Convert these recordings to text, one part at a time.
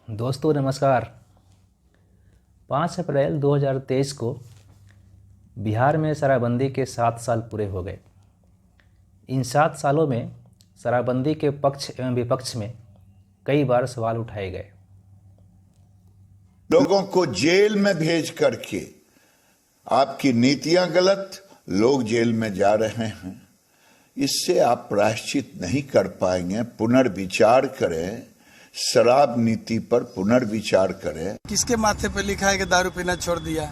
दोस्तों नमस्कार। 5 अप्रैल 2023 को बिहार में शराबबंदी के 7 साल पूरे हो गए। इन 7 सालों में शराबबंदी के पक्ष एवं विपक्ष में कई बार सवाल उठाए गए। लोगों को जेल में भेज करके आपकी नीतियां गलत, लोग जेल में जा रहे हैं, इससे आप प्रायश्चित नहीं कर पाएंगे। पुनर्विचार करें, शराब नीति पर पुनर्विचार करें। किसके माथे पे लिखा है कि दारू पीना छोड़ दिया?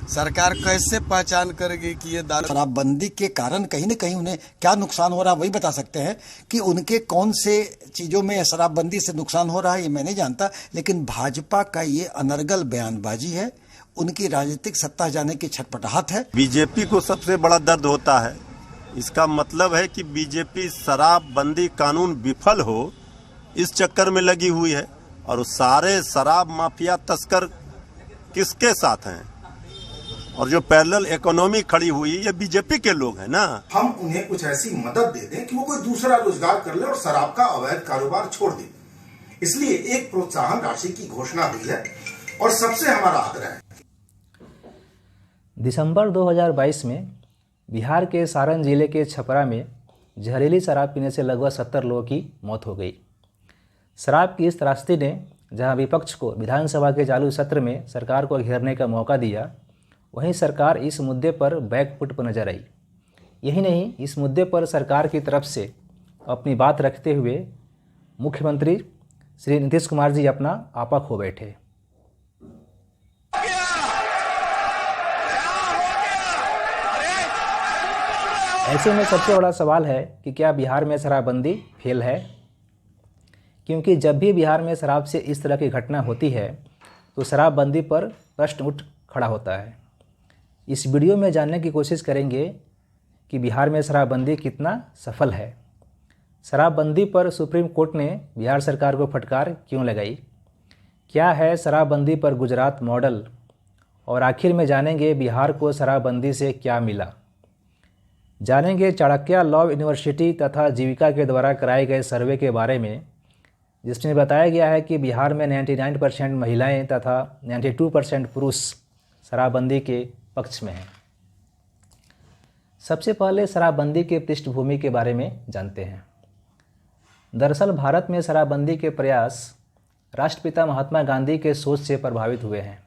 सरकार कैसे पहचान करेगी कि ये दारू? शराबबंदी के कारण कहीं न कहीं उन्हें क्या नुकसान हो रहा है वही बता सकते हैं कि उनके कौन से चीजों में शराबबंदी से नुकसान हो रहा है ये मैं नहीं जानता, लेकिन भाजपा का ये अनर्गल बयानबाजी है, उनकी राजनीतिक सत्ता जाने की छटपटाहट है। बीजेपी को सबसे बड़ा दर्द होता है। इसका मतलब है कि बीजेपी शराबबंदी कानून विफल हो इस चक्कर में लगी हुई है, और सारे शराब माफिया तस्कर किसके साथ हैं, और जो पैरेलल इकोनॉमी खड़ी हुई ये बीजेपी के लोग हैं ना। हम उन्हें कुछ ऐसी मदद दे दें कि वो कोई दूसरा रोजगार कर ले और शराब का अवैध कारोबार छोड़ दे। इसलिए एक प्रोत्साहन राशि की घोषणा हुई है और सबसे हमारा आग्रह है। दिसंबर 2022 में बिहार के सारण जिले के छपरा में जहरीली शराब पीने से लगभग 70 लोगों की मौत हो गई। शराब की इस त्रासदी ने जहां विपक्ष को विधानसभा के चालू सत्र में सरकार को घेरने का मौका दिया, वहीं सरकार इस मुद्दे पर बैकफुट पर नजर आई। यही नहीं, इस मुद्दे पर सरकार की तरफ से अपनी बात रखते हुए मुख्यमंत्री श्री नीतीश कुमार जी अपना आपा खो बैठे। ऐसे में सबसे बड़ा सवाल है कि क्या बिहार में शराबबंदी फेल है? क्योंकि जब भी बिहार में शराब से इस तरह की घटना होती है तो शराबबंदी पर प्रश्न उठ खड़ा होता है। इस वीडियो में जानने की कोशिश करेंगे कि बिहार में शराबबंदी कितना सफल है, शराबबंदी पर सुप्रीम कोर्ट ने बिहार सरकार को फटकार क्यों लगाई, क्या है शराबबंदी पर गुजरात मॉडल, और आखिर में जानेंगे बिहार को शराबबंदी से क्या मिला। जानेंगे चाणक्य लॉ यूनिवर्सिटी तथा जीविका के द्वारा कराए गए सर्वे के बारे में, जिसमें बताया गया है कि बिहार में 99% महिलाएं तथा 92% पुरुष शराबबंदी के पक्ष में हैं। सबसे पहले शराबबंदी के पृष्ठभूमि के बारे में जानते हैं। दरअसल भारत में शराबबंदी के प्रयास राष्ट्रपिता महात्मा गांधी के सोच से प्रभावित हुए हैं,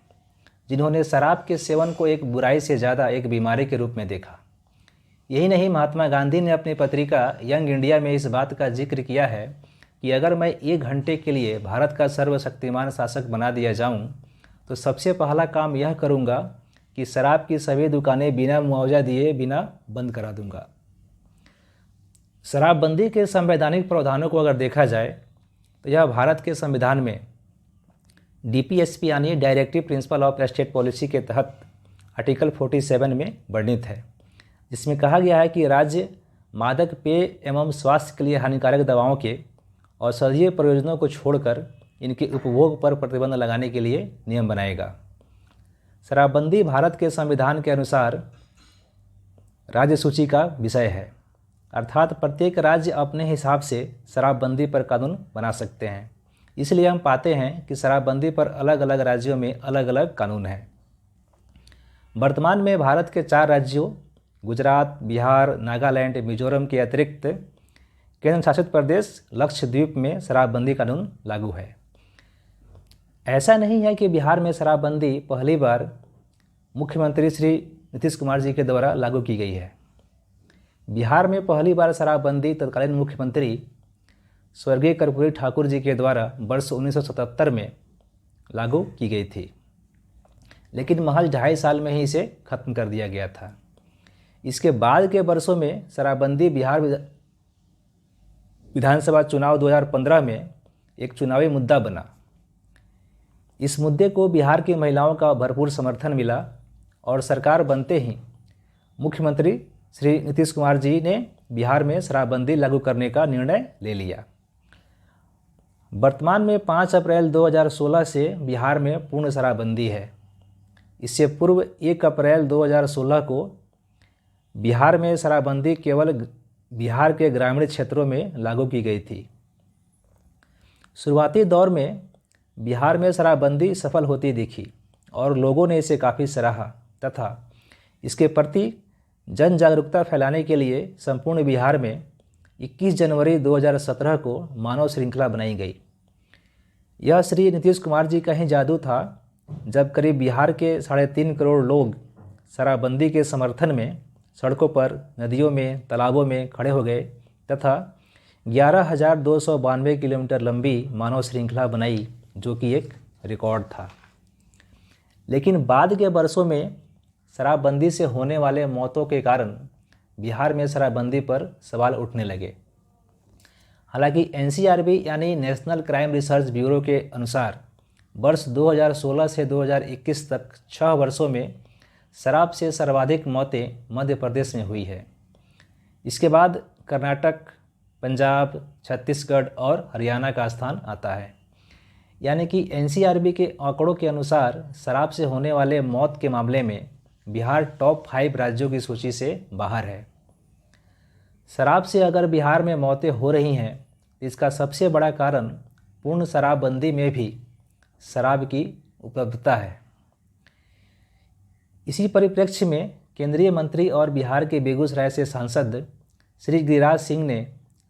जिन्होंने शराब के सेवन को एक बुराई से ज़्यादा एक बीमारी के रूप में देखा। यही नहीं, महात्मा गांधी ने अपनी पत्रिका यंग इंडिया में इस बात का जिक्र किया है कि अगर मैं 1 घंटे के लिए भारत का सर्वशक्तिमान शासक बना दिया जाऊं, तो सबसे पहला काम यह करूंगा कि शराब की सभी दुकानें बिना मुआवजा दिए बिना बंद करा दूंगा। शराबबंदी के संवैधानिक प्रावधानों को अगर देखा जाए तो यह भारत के संविधान में DPSP यानी directive principle of state policy के तहत आर्टिकल 47 में वर्णित है, जिसमें कहा गया है कि राज्य मादक पेय एवं स्वास्थ्य के लिए हानिकारक दवाओं के औषधीय प्रयोजनों को छोड़कर इनके उपभोग पर प्रतिबंध लगाने के लिए नियम बनाएगा। शराबबंदी भारत के संविधान के अनुसार राज्य सूची का विषय है, अर्थात प्रत्येक राज्य अपने हिसाब से शराबबंदी पर कानून बना सकते हैं। इसलिए हम पाते हैं कि शराबबंदी पर अलग अलग राज्यों में अलग अलग कानून हैं। वर्तमान में भारत के 4 राज्यों गुजरात, बिहार, नागालैंड, मिजोरम के अतिरिक्त केंद्र शासित प्रदेश लक्षद्वीप में शराबबंदी कानून लागू है। ऐसा नहीं है कि बिहार में शराबबंदी पहली बार मुख्यमंत्री श्री नीतीश कुमार जी के द्वारा लागू की गई है। बिहार में पहली बार शराबबंदी तत्कालीन मुख्यमंत्री स्वर्गीय कर्पूरी ठाकुर जी के द्वारा वर्ष 1977 में लागू की गई थी, लेकिन महज 2.5 साल में ही इसे खत्म कर दिया गया था। इसके बाद के वर्षों में शराबबंदी बिहार विधानसभा चुनाव 2015 में एक चुनावी मुद्दा बना। इस मुद्दे को बिहार की महिलाओं का भरपूर समर्थन मिला और सरकार बनते ही मुख्यमंत्री श्री नीतीश कुमार जी ने बिहार में शराबबंदी लागू करने का निर्णय ले लिया। वर्तमान में 5 अप्रैल 2016 से बिहार में पूर्ण शराबबंदी है। इससे पूर्व 1 अप्रैल 2016 को बिहार में शराबबंदी केवल बिहार के ग्रामीण क्षेत्रों में लागू की गई थी। शुरुआती दौर में बिहार में शराबबंदी सफल होती दिखी और लोगों ने इसे काफ़ी सराहा तथा इसके प्रति जन जागरूकता फैलाने के लिए संपूर्ण बिहार में 21 जनवरी 2017 को मानव श्रृंखला बनाई गई। यह श्री नीतीश कुमार जी का ही जादू था जब करीब बिहार के 3.5 करोड़ लोग शराबबंदी के समर्थन में सड़कों पर, नदियों में, तालाबों में खड़े हो गए तथा 11,292 किलोमीटर लंबी मानव श्रृंखला बनाई, जो कि एक रिकॉर्ड था। लेकिन बाद के वर्षों में शराबबंदी से होने वाले मौतों के कारण बिहार में शराबबंदी पर सवाल उठने लगे। हालांकि एनसीआरबी यानी नेशनल क्राइम रिसर्च ब्यूरो के अनुसार वर्ष 2016 से 2021 तक 6 वर्षों में शराब से सर्वाधिक मौतें मध्य प्रदेश में हुई है। इसके बाद कर्नाटक, पंजाब, छत्तीसगढ़ और हरियाणा का स्थान आता है। यानी कि एनसीआरबी के आंकड़ों के अनुसार शराब से होने वाले मौत के मामले में बिहार टॉप 5 राज्यों की सूची से बाहर है। शराब से अगर बिहार में मौतें हो रही हैं तो इसका सबसे बड़ा कारण पूर्ण शराबबंदी में भी शराब की उपलब्धता है। इसी परिप्रेक्ष्य में केंद्रीय मंत्री और बिहार के बेगूसराय से सांसद श्री गिरिराज सिंह ने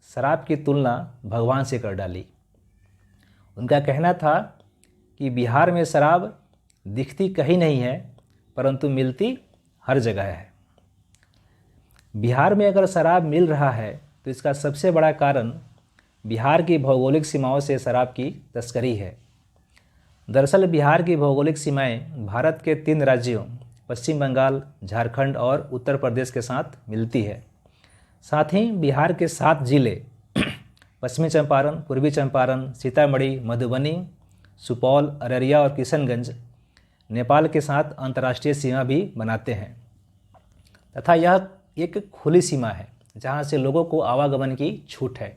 शराब की तुलना भगवान से कर डाली। उनका कहना था कि बिहार में शराब दिखती कहीं नहीं है परंतु मिलती हर जगह है। बिहार में अगर शराब मिल रहा है तो इसका सबसे बड़ा कारण बिहार की भौगोलिक सीमाओं से शराब की तस्करी है। दरअसल बिहार की भौगोलिक सीमाएं भारत के 3 राज्यों पश्चिम बंगाल, झारखंड और उत्तर प्रदेश के साथ मिलती है। साथ ही बिहार के 7 जिले पश्चिमी चंपारण, पूर्वी चंपारण, सीतामढ़ी, मधुबनी, सुपौल, अररिया और किशनगंज नेपाल के साथ अंतर्राष्ट्रीय सीमा भी बनाते हैं तथा यह एक खुली सीमा है जहां से लोगों को आवागमन की छूट है।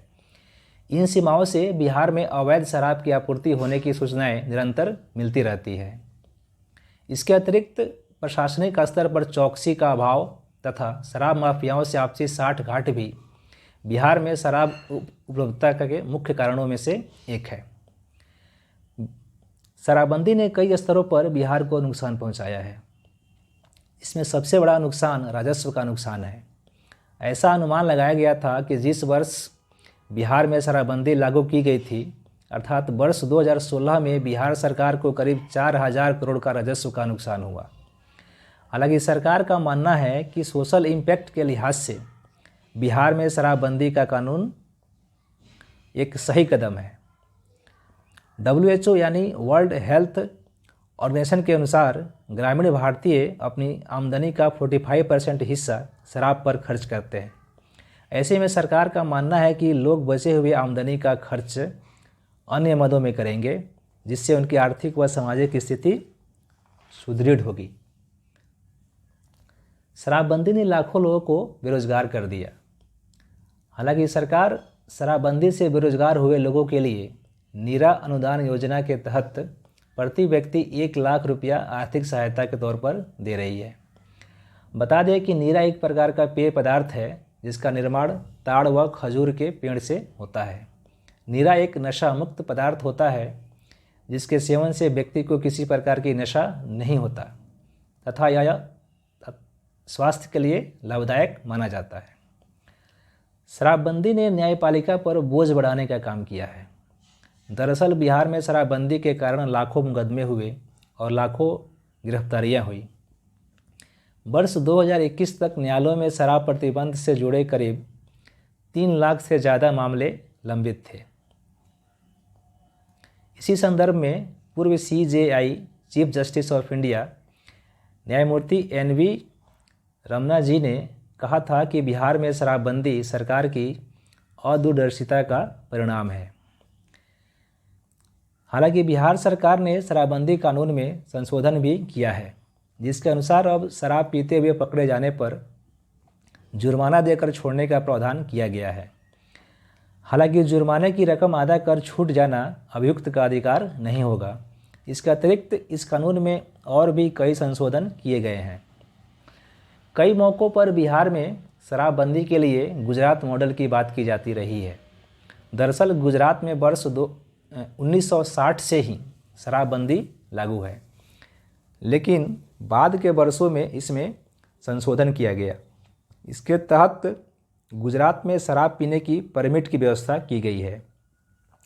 इन सीमाओं से बिहार में अवैध शराब की आपूर्ति होने की सूचनाएं निरंतर मिलती रहती है। इसके अतिरिक्त प्रशासनिक स्तर पर चौकसी का अभाव तथा शराब माफियाओं से आपसी साठ-गांठ भी बिहार में शराब उपलब्धता के मुख्य कारणों में से एक है। शराबबंदी ने कई स्तरों पर बिहार को नुकसान पहुंचाया है। इसमें सबसे बड़ा नुकसान राजस्व का नुकसान है। ऐसा अनुमान लगाया गया था कि जिस वर्ष बिहार में शराबबंदी लागू की गई थी, अर्थात वर्ष 2016 में बिहार सरकार को करीब 4,000 करोड़ का राजस्व का नुकसान हुआ। हालांकि सरकार का मानना है कि सोशल इम्पैक्ट के लिहाज से बिहार में शराबबंदी का कानून एक सही कदम है। WHO यानी वर्ल्ड हेल्थ ऑर्गेनाइजेशन के अनुसार ग्रामीण भारतीय अपनी आमदनी का 45% हिस्सा शराब पर खर्च करते हैं। ऐसे में सरकार का मानना है कि लोग बचे हुए आमदनी का खर्च अन्य मदों में करेंगे, जिससे उनकी आर्थिक व सामाजिक स्थिति सुदृढ़ होगी। शराबबंदी ने लाखों लोगों को बेरोजगार कर दिया। हालांकि सरकार शराबबंदी से बेरोजगार हुए लोगों के लिए नीरा अनुदान योजना के तहत प्रति व्यक्ति 1 लाख रुपया आर्थिक सहायता के तौर पर दे रही है। बता दें कि नीरा एक प्रकार का पेय पदार्थ है जिसका निर्माण ताड़ व खजूर के पेड़ से होता है। नीरा एक नशा मुक्त पदार्थ होता है जिसके सेवन से व्यक्ति को किसी प्रकार की नशा नहीं होता तथा यह स्वास्थ्य के लिए लाभदायक माना जाता है। शराबबंदी ने न्यायपालिका पर बोझ बढ़ाने का काम किया है। दरअसल बिहार में शराबबंदी के कारण लाखों मुकदमे हुए और लाखों गिरफ्तारियां हुई। वर्ष 2021 तक न्यायालयों में शराब प्रतिबंध से जुड़े करीब 3 लाख से ज़्यादा मामले लंबित थे। इसी संदर्भ में पूर्व CJI chief justice of India न्यायमूर्ति NV रमना जी ने कहा था कि बिहार में शराबबंदी सरकार की अदूरदर्शिता का परिणाम है। हालांकि बिहार सरकार ने शराबबंदी कानून में संशोधन भी किया है, जिसके अनुसार अब शराब पीते हुए पकड़े जाने पर जुर्माना देकर छोड़ने का प्रावधान किया गया है। हालांकि जुर्माने की रकम अदा कर छूट जाना अभियुक्त का अधिकार नहीं होगा। इसके अतिरिक्त इस कानून में और भी कई संशोधन किए गए हैं। कई मौक़ों पर बिहार में शराबबंदी के लिए गुजरात मॉडल की बात की जाती रही है। दरअसल गुजरात में वर्ष 1960 से ही शराबबंदी लागू है, लेकिन बाद के वर्षों में इसमें संशोधन किया गया। इसके तहत गुजरात में शराब पीने की परमिट की व्यवस्था की गई है,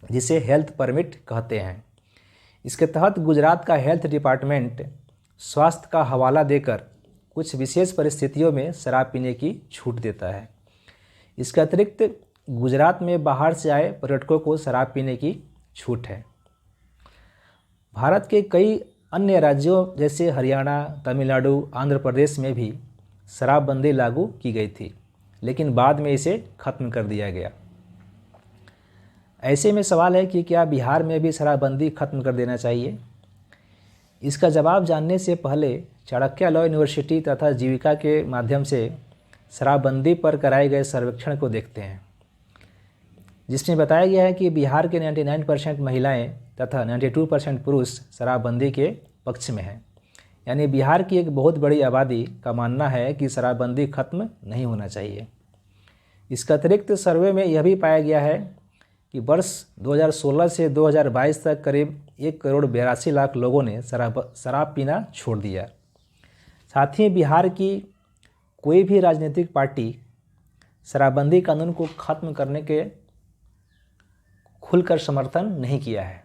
जिसे हेल्थ परमिट कहते हैं। इसके तहत गुजरात का हेल्थ डिपार्टमेंट स्वास्थ्य का हवाला देकर कुछ विशेष परिस्थितियों में शराब पीने की छूट देता है। इसके अतिरिक्त गुजरात में बाहर से आए पर्यटकों को शराब पीने की छूट है। भारत के कई अन्य राज्यों जैसे हरियाणा, तमिलनाडु, आंध्र प्रदेश में भी शराबबंदी लागू की गई थी, लेकिन बाद में इसे खत्म कर दिया गया। ऐसे में सवाल है कि क्या बिहार में भी शराबबंदी खत्म कर देना चाहिए? इसका जवाब जानने से पहले चाणक्य लॉ यूनिवर्सिटी तथा जीविका के माध्यम से शराबबंदी पर कराए गए सर्वेक्षण को देखते हैं, जिसमें बताया गया है कि बिहार के 99% महिलाएं तथा 92% पुरुष शराबबंदी के पक्ष में हैं। यानी बिहार की एक बहुत बड़ी आबादी का मानना है कि शराबबंदी खत्म नहीं होना चाहिए। इसके अतिरिक्त सर्वे में यह भी पाया गया है कि वर्ष 2016 से 2022 तक करीब 1,82,00,000 लोगों ने शराब पीना छोड़ दिया। साथ ही बिहार की कोई भी राजनीतिक पार्टी शराबबंदी कानून को खत्म करने के खुलकर समर्थन नहीं किया है।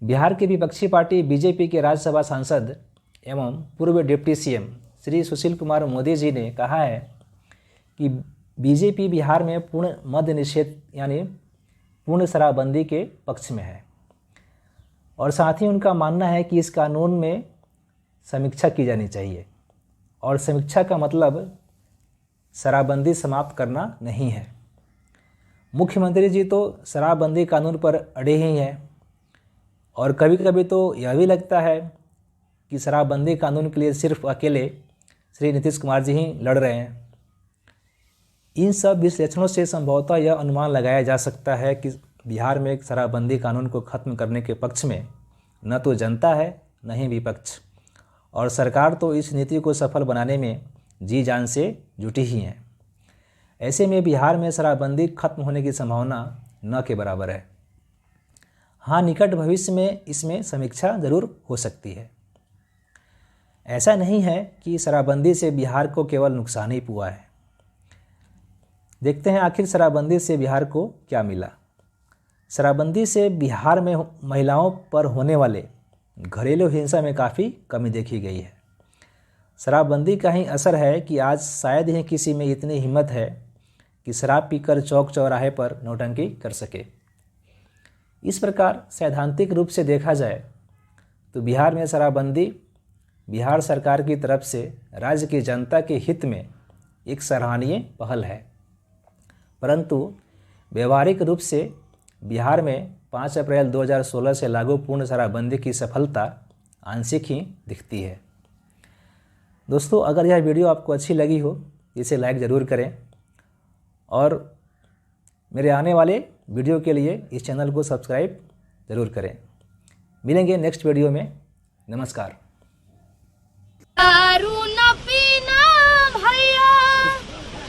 बिहार की विपक्षी पार्टी बीजेपी के राज्यसभा सांसद एवं पूर्व डिप्टी सीएम श्री सुशील कुमार मोदी जी ने कहा है कि बीजेपी बिहार में पूर्ण मद्य निषेध यानी पूर्ण शराबबंदी के पक्ष में है, और साथ ही उनका मानना है कि इस कानून में समीक्षा की जानी चाहिए, और समीक्षा का मतलब शराबबंदी समाप्त करना नहीं है। मुख्यमंत्री जी तो शराबबंदी कानून पर अड़े ही हैं, और कभी कभी तो यह भी लगता है कि शराबबंदी कानून के लिए सिर्फ अकेले श्री नीतीश कुमार जी ही लड़ रहे हैं। इन सब विश्लेषणों से संभवतः यह अनुमान लगाया जा सकता है कि बिहार में शराबबंदी कानून को खत्म करने के पक्ष में न तो जनता है न ही विपक्ष, और सरकार तो इस नीति को सफल बनाने में जी जान से जुटी ही है। ऐसे में बिहार में शराबबंदी खत्म होने की संभावना न के बराबर है। हाँ, निकट भविष्य में इसमें समीक्षा जरूर हो सकती है। ऐसा नहीं है कि शराबबंदी से बिहार को केवल नुकसान ही हुआ है। देखते हैं आखिर शराबबंदी से बिहार को क्या मिला। शराबबंदी से बिहार में महिलाओं पर होने वाले घरेलू हिंसा में काफ़ी कमी देखी गई है। शराबबंदी का ही असर है कि आज शायद ही किसी में इतनी हिम्मत है कि शराब पीकर चौक चौराहे पर नौटंकी कर सके। इस प्रकार सैद्धांतिक रूप से देखा जाए तो बिहार में शराबबंदी बिहार सरकार की तरफ से राज्य की जनता के हित में एक सराहनीय पहल है, परंतु व्यवहारिक रूप से बिहार में 5 अप्रैल 2016 से लागू पूर्ण शराबबंदी की सफलता आंशिक ही दिखती है। दोस्तों, अगर यह वीडियो आपको अच्छी लगी हो इसे लाइक ज़रूर करें, और मेरे आने वाले वीडियो के लिए इस चैनल को सब्सक्राइब ज़रूर करें। मिलेंगे नेक्स्ट वीडियो में। नमस्कार। दारू न पीना भैया,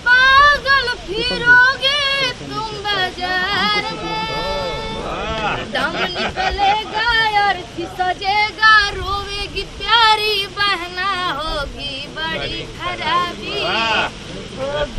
पागल फिरोगे तुम बाजार में, दम निकलेगा और सजेगा, रोवेगी प्यारी बहना, होगी बड़ी खराबी, होगी